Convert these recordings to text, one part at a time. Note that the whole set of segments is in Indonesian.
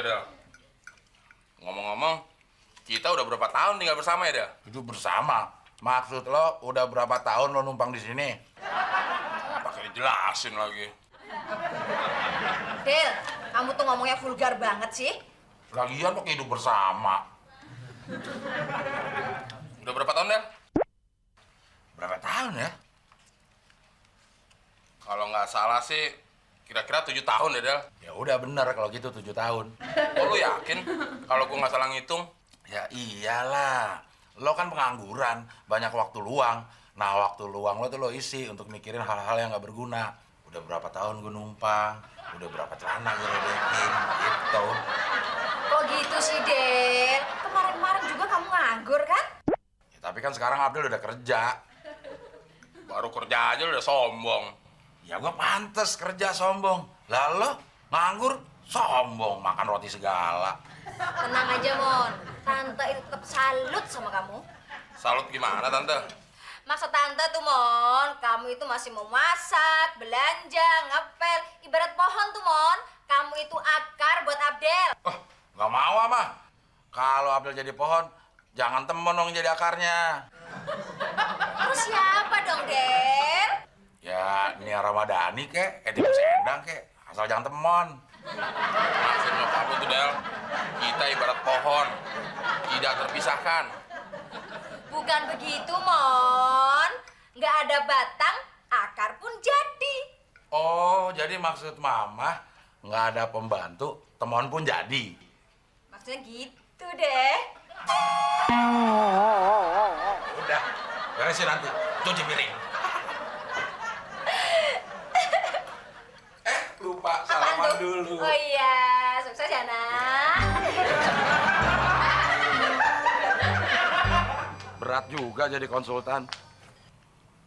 Del. Ngomong-ngomong, kita udah berapa tahun tinggal bersama ya, Del? Hidup bersama. Maksud lo udah berapa tahun lo numpang di sini? Pakai dijelasin lagi. Del, kamu tuh ngomongnya vulgar banget sih. Lagian kok hidup bersama? Udah berapa tahun, Del? Berapa tahun ya? Kalau nggak salah sih, kira-kira 7 tahun ya, Del. Ya udah bener kalau gitu 7 tahun. Oh, lu yakin kalau gua nggak salah ngitung? Ya iyalah. Lo kan pengangguran, banyak waktu luang. Nah waktu luang lo tuh lo isi untuk mikirin hal-hal yang nggak berguna. Udah berapa tahun gue numpang, udah berapa celana gue robekin, gitu. Kok gitu sih, Del? Kemarin-kemarin juga kamu nganggur kan? Ya, tapi kan sekarang Abdul udah kerja. Baru kerja aja lu udah sombong. Ya gue pantes kerja sombong. Lah lo nganggur sombong, makan roti segala. Tenang aja, Mon. Tante itu tetap salut sama kamu. Salut gimana, Tante? Maksud Tante tuh, Mon, kamu itu masih mau masak, belanja, ngepel. Ibarat pohon tuh, Mon. Kamu itu akar buat Abdel. Oh, nggak mau mah. Kalau Abdul jadi pohon, jangan temen dong jadi akarnya. Terus siapa dong, Del? Ya, Nia Ramadhani kek, Edi Sendang kek. Asal jangan temon. Maksud nyokap lu tuh, Del, kita ibarat pohon, tidak terpisahkan. Bukan begitu, Mon. Nggak ada batang, akar pun jadi. Oh, jadi maksud mama nggak ada pembantu, temon pun jadi. Maksudnya gitu deh. Udah, beresin nanti. Cuci piring. Lupa salaman Apaan tuh? dulu. Oh iya, sukses ya, Nak. Berat juga jadi konsultan.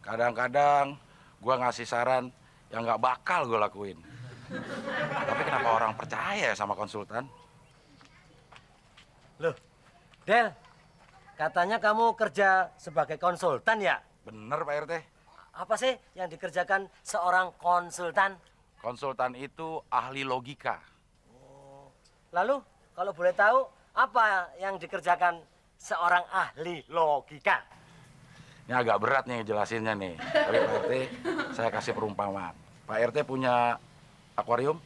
Kadang-kadang gua ngasih saran yang nggak bakal gue lakuin. Tapi kenapa orang percaya sama konsultan? Loh, Del, katanya kamu kerja sebagai konsultan ya? Bener Pak RT. Apa sih yang dikerjakan seorang konsultan? Konsultan itu ahli logika. Lalu, kalau boleh tahu, apa yang dikerjakan seorang ahli logika? Ini agak berat nih jelasinnya nih. Tapi Pak RT, saya kasih perumpamaan. Pak RT punya akuarium?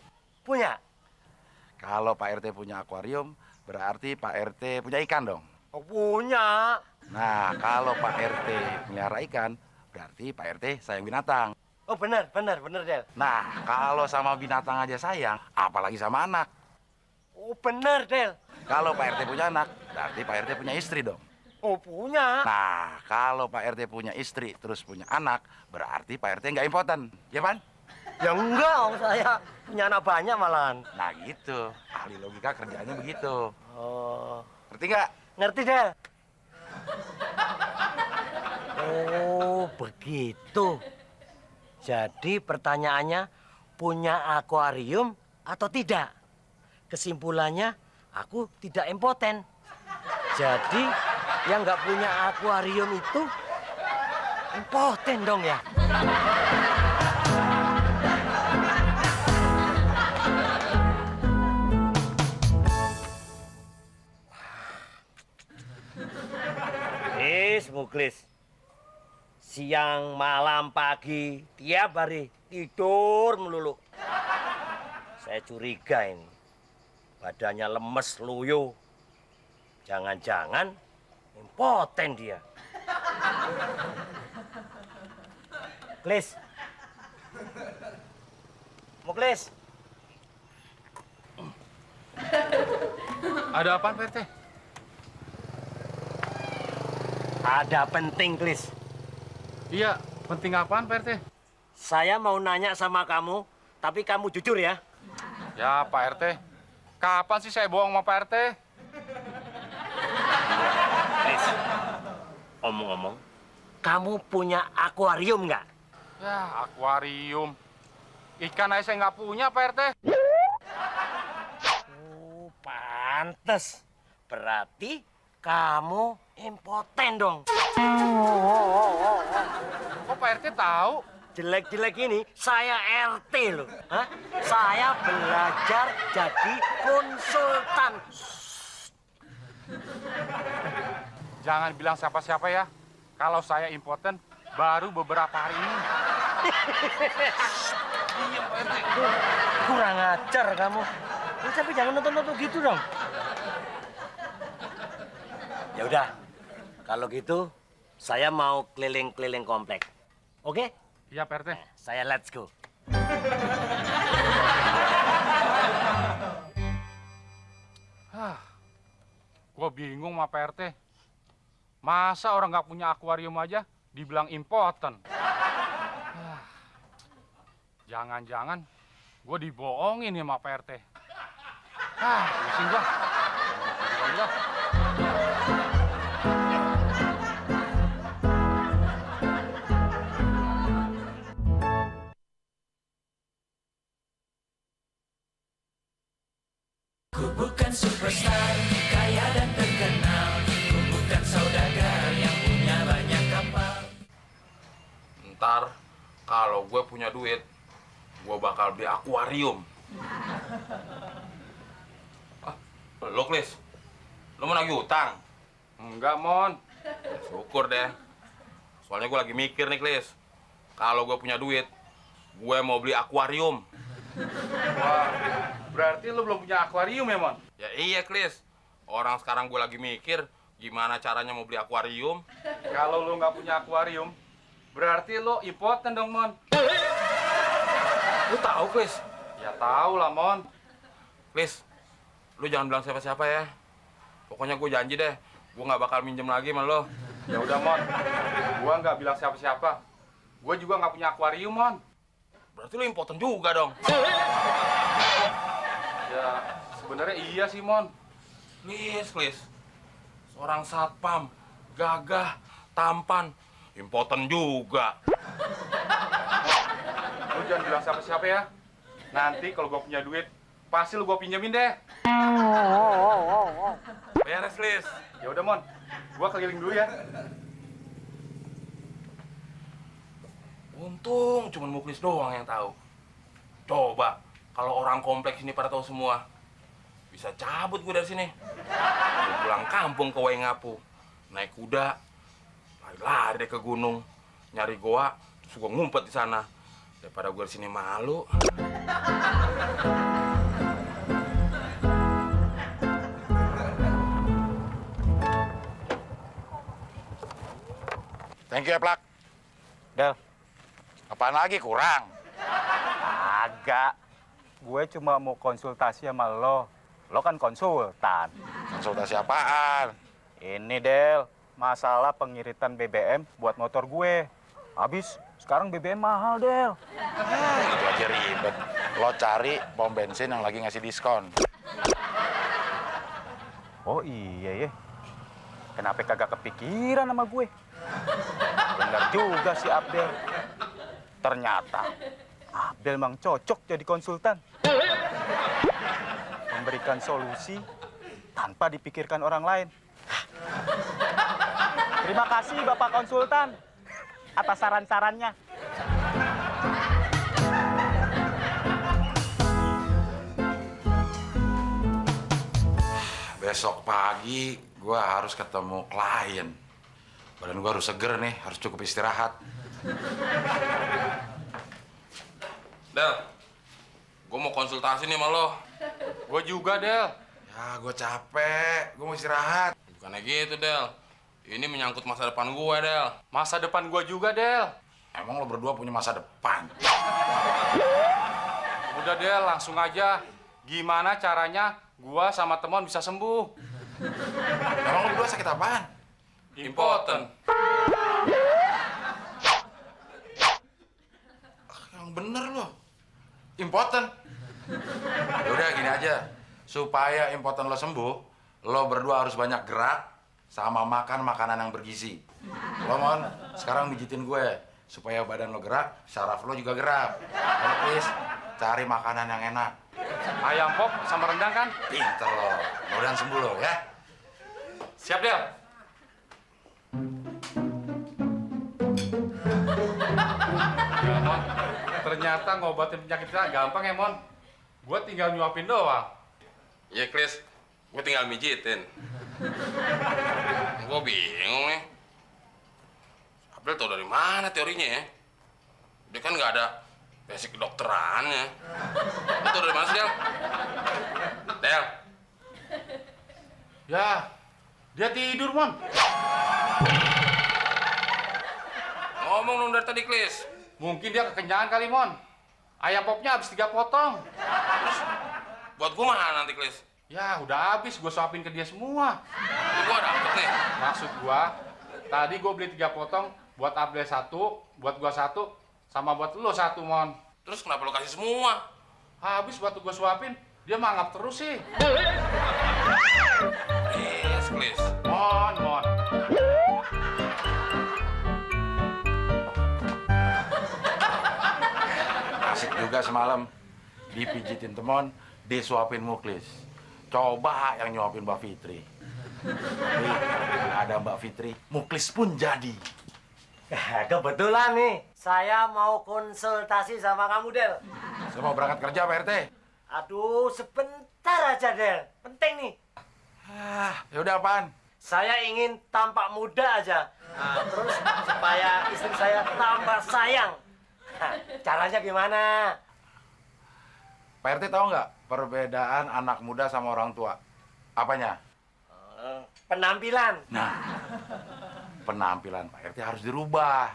Punya? Kalau Pak RT punya akuarium, berarti Pak RT punya ikan dong. Oh, punya. Nah, kalau Pak RT melihara ikan, berarti Pak RT sayang binatang. Oh, benar, Del. Nah, kalau sama binatang aja sayang, apalagi sama anak. Oh, benar, Del. Kalau Pak RT punya anak, berarti Pak RT punya istri dong. Oh, punya. Nah, kalau Pak RT punya istri terus punya anak, berarti Pak RT nggak impoten, ya Pan? Ya enggak, om saya punya anak banyak malahan. Nah gitu, ahli logika kerjanya begitu. Oh, Ngerti nggak? ngerti, Del. Oh, begitu. Jadi pertanyaannya, punya akuarium atau tidak? Kesimpulannya, aku tidak impoten. Jadi, yang nggak punya akuarium itu impoten dong ya? Muklis. Siang, malam, pagi, tiap hari tidur melulu. Saya curiga ini. Badannya lemes, loyo. Jangan-jangan impoten dia. Klis. Muklis. Ada apaan, Pak RT? Ada penting, Klis. Iya, penting apaan, Pak RT? Saya mau nanya sama kamu, tapi kamu jujur ya. Ya, Pak RT. Kapan sih saya bohong sama Pak RT? Klis, omong-omong, kamu punya akuarium nggak? Ya, akuarium. Ikan aja saya nggak punya, Pak RT. Oh, pantes. Berarti kamu impoten dong. Kok Pak RT tahu? jelek-jelek ini, saya RT loh. Hah? Saya belajar jadi konsultan. Jangan bilang siapa-siapa ya. Kalau saya impoten baru beberapa hari ini. Kurang ajar kamu. Tapi jangan nonton-nonton gitu dong. Ya udah, kalau gitu saya mau keliling-keliling komplek. Oke? Iya, Pak RT. Saya let's go. Gua bingung sama Pak RT. Masa orang nggak punya akuarium aja dibilang impoten? Jangan-jangan gue dibohongin ya sama Pak RT. Pusing gua. Udah. Ku bukan superstar, kaya dan terkenal. Ku bukan saudagar yang punya banyak kapal. Ntar kalau gue punya duit, gue bakal beli akuarium. Lo, Klis, lo mau nagih utang? Enggak, Mon. Syukur deh. Soalnya gue lagi mikir nih, Klis. Kalau gue punya duit, gue mau beli akuarium. Wah, berarti lu belum punya akuarium ya, Mon? Ya iya, Klis. Orang sekarang gue lagi mikir gimana caranya mau beli akuarium. Kalau lu nggak punya akuarium, berarti lu impoten dong, Mon. Lu tahu, Klis? Ya tahu lah, Mon. Klis, lu jangan bilang siapa-siapa ya. Pokoknya gue janji deh, gue nggak bakal minjem lagi sama lo. Ya udah, Mon. Gua nggak bilang siapa-siapa. Gua juga nggak punya akuarium, Mon. Berarti lu impoten juga dong. Ya, sebenarnya iya sih, Mon. Klis. Seorang satpam, gagah, tampan, impoten juga. Lu jangan bilang siapa-siapa ya. Nanti kalau gua punya duit, pasti lu gua pinjemin deh. Beres, Klis. Ya udah, Mon. Gua keliling dulu ya. Untung cuma Muklis doang yang tahu. Coba kalau orang kompleks ini pada tahu semua, bisa cabut gue dari sini. Gue pulang kampung ke Waingapu, naik kuda, lari-lari deh ke gunung, nyari goa, terus gue ngumpet di sana. Daripada gue di sini malu. Thank you ya, Plak. Del, Apaan lagi kurang? agak. Gue cuma mau konsultasi sama lo. Lo kan konsultan. Konsultasi apaan? Ini, Del, masalah pengiritan BBM buat motor gue. Habis, sekarang BBM mahal, Del. Itu aja ribet. Lo cari pom bensin yang lagi ngasih diskon. Oh iya ya. Kenapa kagak kepikiran sama gue? Bener juga si Abdel. Ternyata Abdel memang cocok jadi konsultan. Memberikan solusi tanpa dipikirkan orang lain. Terima kasih Bapak Konsultan atas saran-sarannya. Besok pagi gue harus ketemu klien. Badan gue harus seger nih, harus cukup istirahat. Del, gue mau konsultasi nih sama lo. Gue juga, Del. Ya, gue capek. Gue mau istirahat. Bukannya gitu, Del. Ini menyangkut masa depan gue, Del. Masa depan gue juga, Del. Emang lo berdua punya masa depan? Udah, Del, langsung aja. Gimana caranya gua sama teman bisa sembuh? Emang lo berdua sakit apaan? Impoten. Yang bener lo. Impoten. Ya udah gini aja. Supaya impoten lo sembuh, lo berdua harus banyak gerak sama makan makanan yang bergizi. Lo Mon, sekarang pijitin gue supaya badan lo gerak, saraf lo juga gerak. Ayo please, cari makanan yang enak. Ayam pop sama rendang kan? Pinter lo. Mudah-mudahan sembuh lo ya. Siap, Del. Ya, Mon. Ternyata ngobatin penyakit kita gampang ya, Mon. Gue tinggal nyuapin doang. Iya, Klis. Gue tinggal mijitin. Gue bingung nih. Abel tau dari mana teorinya ya? Dia kan nggak ada basic kedokterannya. Lu tau dari mana sih, Del? Del? Ya, dia tidur, Mon. Ngomong dong dari tadi, Klis. Mungkin dia kekenyangan kali, Mon. Ayam popnya habis 3 potong. Buat gue mana nanti, Klis? Ya, udah habis. Gue suapin ke dia semua. Ini gue dapet nih. Maksud gua, tadi gue beli 3 potong, buat Abdel 1, buat gua 1, sama buat lo 1, Mon. Terus kenapa lu kasih semua? Habis waktu gua suapin, dia mangap terus sih. Yes, Klis. Mon. Asik juga semalam. Dipijitin temon, disuapin Muklis. Coba yang nyuapin Mbak Fitri. Tapi ada Mbak Fitri, Muklis pun jadi. Kebetulan nih, saya mau konsultasi sama kamu, Del. Saya mau berangkat kerja, Pak RT. Aduh, sebentar aja, Del. Penting nih. Ya udah apaan? Saya ingin tampak muda aja. Nah, terus supaya istri saya tambah sayang. Nah, caranya gimana? Pak RT tahu nggak perbedaan anak muda sama orang tua? Apanya? Penampilan. Nah, penampilan Pak RT harus dirubah.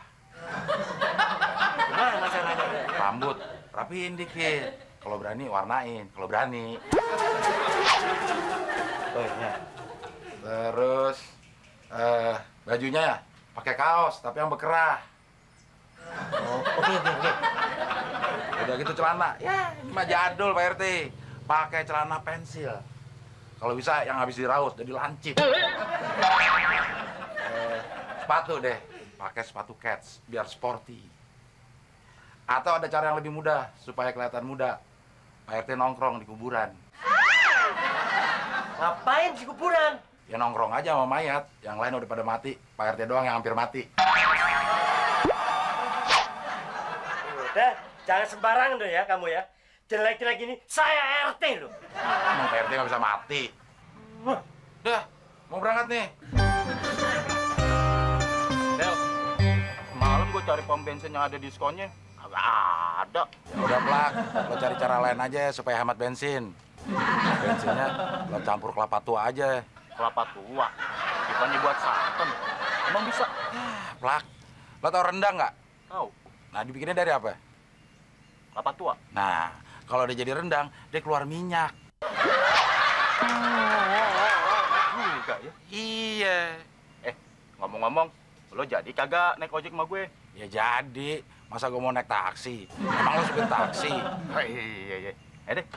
Gimana caranya, Del? Rambut rapiin dikit. Kalau berani warnain, kalau berani. Oh, iya. Terus bajunya ya pakai kaos tapi yang berkerah. Oh, oke. Udah gitu celana. Ya, ini mah jadul Pak RT. Pakai celana pensil. Kalau bisa yang habis diraut jadi lancip. Sepatu deh, pakai sepatu Keds biar sporty. Atau ada cara yang lebih mudah supaya kelihatan muda. Pak RT nongkrong di kuburan. Ngapain di kuburan? Ya nongkrong aja sama mayat, yang lain udah pada mati. Pak RT doang yang hampir mati. Udah, jangan sembarangan dong ya kamu ya. Jelek-jelek gini, saya RT loh. Emang Pak RT nggak bisa mati. Udah, mau berangkat nih. Del, semalam gue cari pom bensin yang ada diskonnya, kagak ada. Ya udah Plak, lo cari cara lain aja supaya hemat bensin. Bensinnya lo campur kelapa tua aja. Kelapa tua, bukannya buat santan. Emang bisa? Plak, lo tau rendang nggak? Tahu, Nah, dibikinnya dari apa? kelapa tua. Nah, kalau dia jadi rendang, dia keluar minyak. Juga ya. Iya. Ngomong-ngomong, lo jadi kagak naik ojek sama gue? Ya jadi, masa gue mau naik taksi? Emang lo supir taksi? Iya. Deh.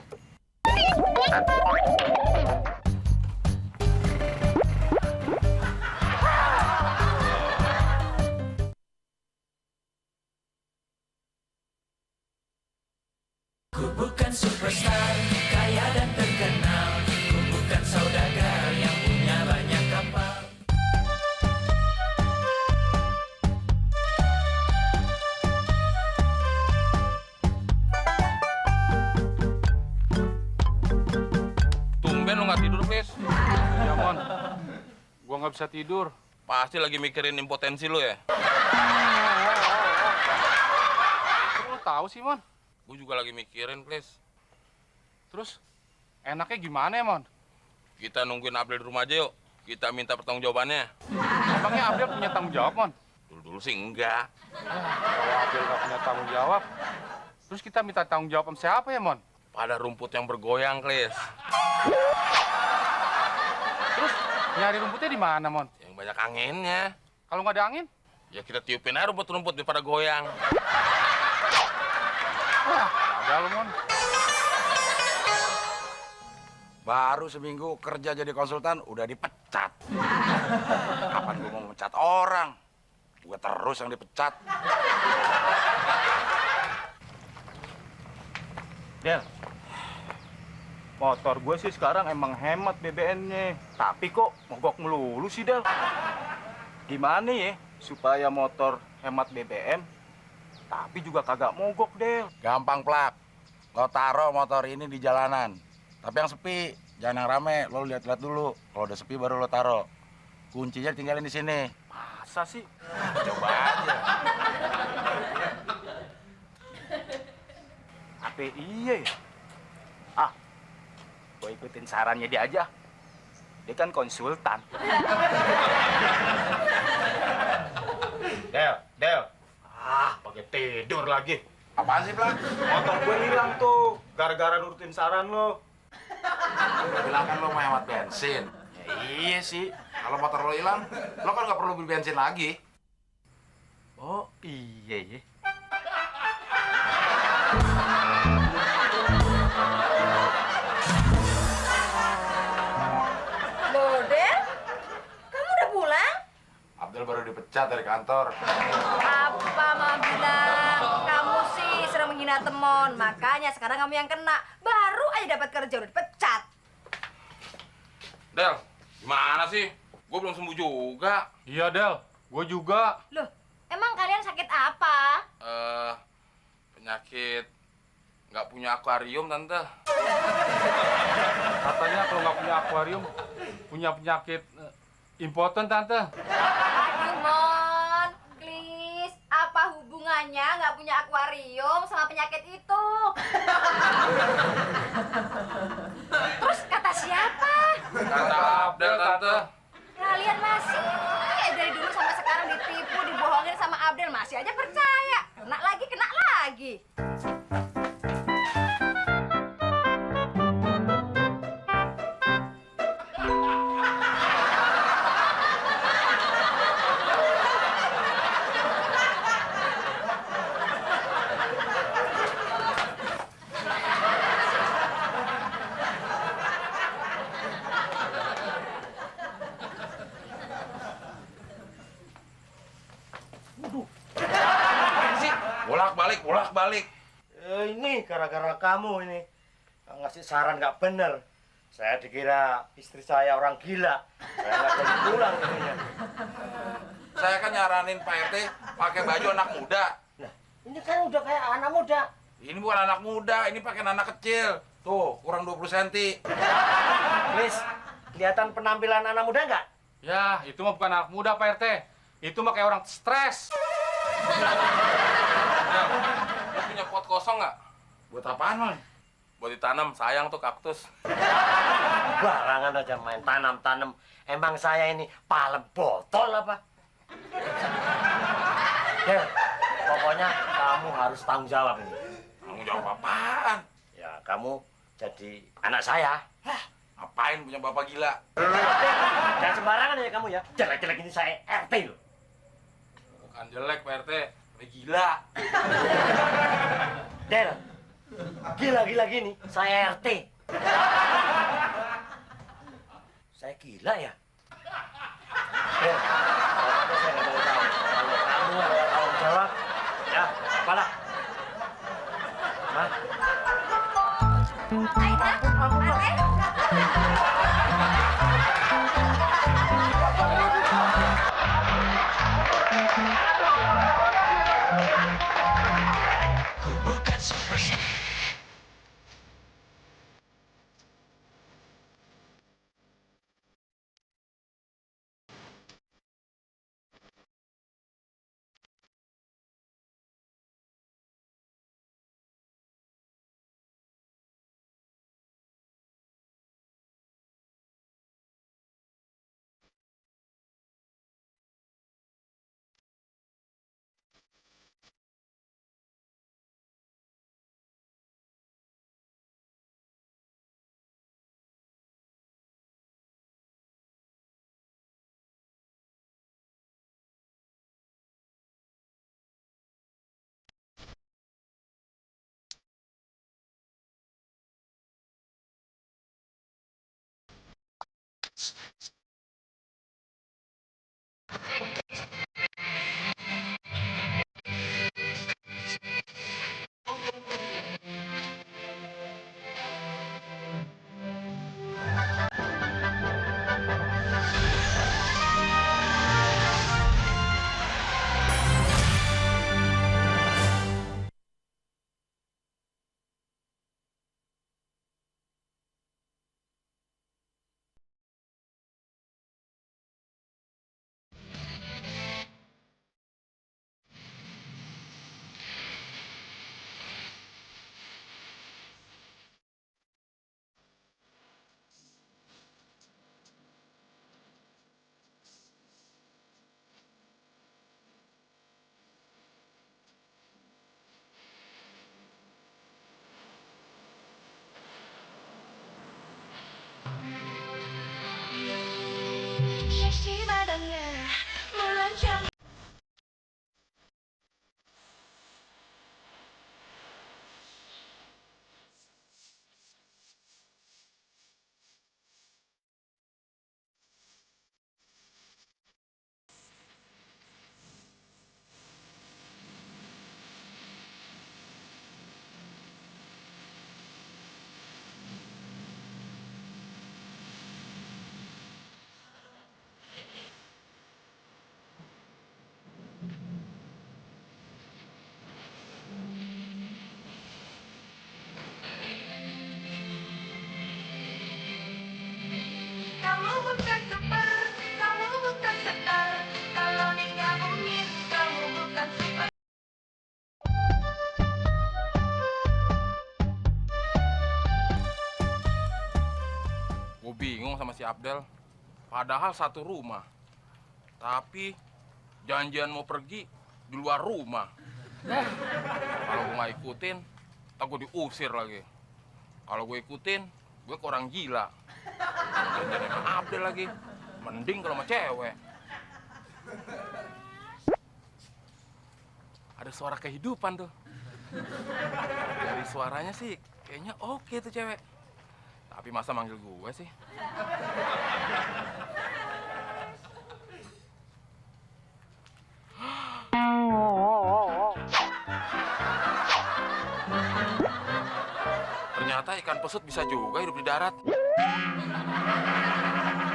Ku bukan superstar, kaya dan terkenal. Ku bukan saudagar yang punya banyak kapal. Tumben lu nggak tidur, Klis. Ya, Mon. Gua nggak bisa tidur. Pasti lagi mikirin impotensi lu ya. Kok lo tahu sih, Mon? Gue juga lagi mikirin, Klis. Terus, enaknya gimana ya, Mon? Kita nungguin Abel di rumah aja yuk. Kita minta pertanggungjawabannya. Emangnya Abdel punya tanggung jawab, Mon? Dulu-dulu sih enggak. Kalau Abdel nggak punya tanggung jawab, terus kita minta tanggung jawab sama siapa ya, Mon? Pada rumput yang bergoyang, Klis. Terus, nyari rumputnya di mana, Mon? Yang banyak anginnya. Kalau nggak ada angin? Ya kita tiupin aja rumput-rumput biar pada goyang. Wah, ada lo, Mon. Baru seminggu kerja jadi konsultan, udah dipecat. Kapan gue mau memecat orang? Gue terus yang dipecat. Del, motor gue sih sekarang emang hemat BBM-nya. Tapi kok mogok melulu sih, Del? Gimana ya supaya motor hemat BBM Tapi juga kagak mogok, Del. Gampang, Plak. Lo taruh motor ini di jalanan. Tapi yang sepi, jangan yang rame. Lo lihat-lihat dulu. Kalau udah sepi baru lo taruh. Kuncinya tinggalin di sini. Masa sih? Coba aja. Apa iya ya? Ah, gue ikutin sarannya dia aja. Dia kan konsultan. Del. Ah, pakai tidur lagi. Apaan sih, Plak? Motor gue hilang tuh, gara-gara nurutin saran lo. Udah bilang kan lo mau hemat bensin. Ya, iya sih. Kalau motor lo hilang, lo kan nggak perlu beli bensin lagi. Oh, iya ya. Loh, Del, kamu udah pulang? Abdel baru dipecat dari kantor. Apa Mama bilang? Kamu sih sering menghina temon, makanya sekarang kamu yang kena. Baru aja dapat kerja udah dipecat. Del, gimana sih? Gue belum sembuh juga. Iya, Del. Gue juga. Loh, emang kalian sakit apa? Penyakit nggak punya akuarium, Tante. Katanya kalau nggak punya akuarium, punya penyakit impoten, Tante. Aduh, Mon, please, apa hubungannya nggak punya akuarium sama penyakit itu? Terus kata siapa? Kata Abdel, Tante. Kalian masih dari dulu sampai sekarang ditipu, dibohongin sama Abdel, masih aja percaya. Kena lagi. Bolak-balik. Ini gara-gara kamu ini. Ngasih saran nggak bener. Saya dikira istri saya orang gila. Saya nggak jadi pulang ininya. Saya kan nyaranin Pak RT pakai baju anak muda. Nah, ini kan udah kayak anak muda. Ini bukan anak muda, ini pakai anak kecil. Tuh, kurang 20 cm. Please, kelihatan penampilan anak muda nggak? Ya, itu mah bukan anak muda, Pak RT. Itu mah kayak orang stres. Del, lo punya pot kosong nggak? Buat apaan, Mal? Buat ditanam, sayang tuh kaktus. Barangan aja main tanam-tanam. Emang saya ini palem botol apa? Del, pokoknya kamu harus tanggung jawab ini. Tanggung jawab apaan? Ya, kamu jadi anak saya. Ngapain punya bapak gila? Jangan sembarangan ya kamu ya. Jelek-jelek ini saya RT loh. Bukan jelek, Pak RT. Ini gila. Del, gila-gila gini, saya RT. Saya gila ya? Del, pokoknya saya nggak mau tahu. Kalau kamu nggak tanggung jawab, ya apalah. Hah? Aida, Ate. Seksi badannya melancong. Kamu bukan super, kamu bukan star. Kalau digabungin, kamu bukan super. Gue bingung sama si Abdel. Padahal satu rumah. Tapi janjian mau pergi di luar rumah. Kalau gue nggak ikutin, tak gue diusir lagi. Kalau gue ikutin, gue ke orang gila. Janjian sama Abdel lagi. Mending kalau sama cewek. Ada suara kehidupan tuh. Dari suaranya sih kayaknya oke tuh cewek. Tapi masa manggil gue sih? Ternyata ikan pesut bisa juga hidup di darat.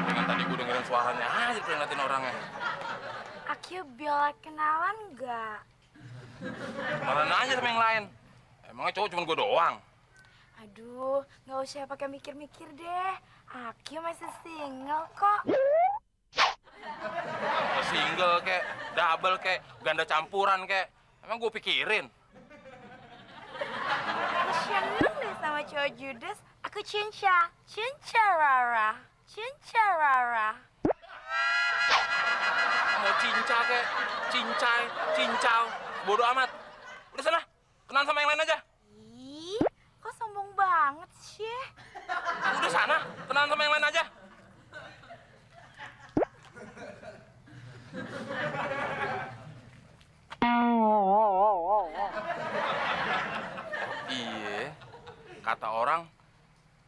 Dengan tadi gue dengerin suaranya aja peringatin orangnya. Aki boleh kenalan nggak? Kenalan aja sama yang lain. Emangnya cowok cuma gue doang? Aduh, nggak usah pakai mikir-mikir deh. Aki masih single kok. Mau single kek, double kek, ganda campuran kek. Emang gue pikirin. Aku seneng deh sama cowok judes. Aku cinca, cinca Rara, cinca Rara. Mau cinca kek, cincai, cincau. Bodoh amat. Udah sana, kenalan sama yang lain aja. Ih, kok sombong banget sih? Udah sana, kenalan sama yang lain aja. Iya, kata orang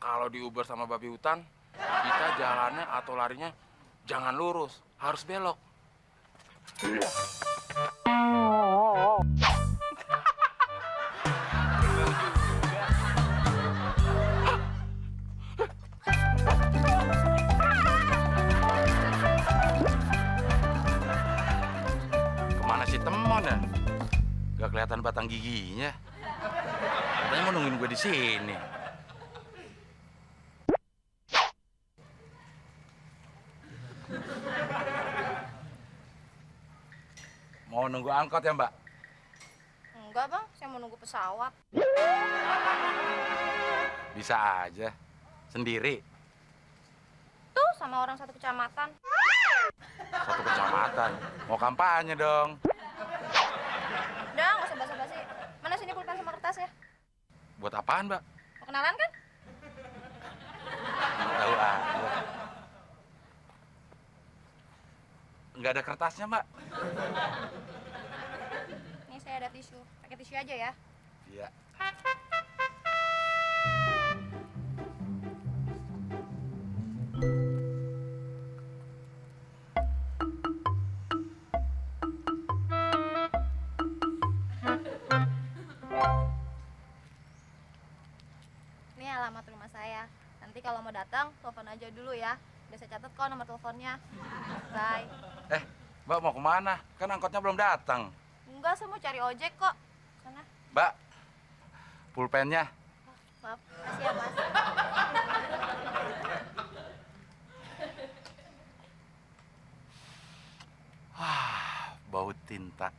kalau di Uber sama babi hutan, kita jalannya atau larinya jangan lurus, harus belok. Kemana si Temon ya? Gak kelihatan batang giginya. Katanya mau nungguin gue di sini. Mau nunggu angkot ya, Mbak? Enggak, Bang. Saya mau nunggu pesawat. Bisa aja. Sendiri. Tuh, sama orang satu kecamatan. Satu kecamatan. Mau kampanye dong. Udah, nggak usah basa-basi. Mana sini pulpen sama kertasnya? Buat apaan, Mbak? Mau kenalan kan? Tahu aja. Nggak ada kertasnya, Mbak. Nih, saya ada tisu. Pakai tisu aja ya. Iya. Ini alamat rumah saya. Nanti kalau mau datang, telepon aja dulu ya. Udah saya catat kok nomor teleponnya. Bye. Mbak mau kemana? Kan angkotnya belum datang. Enggak, saya mau cari ojek kok. Sana. Mbak, pulpennya. Maaf, kasih ya, Mas. Bau tinta.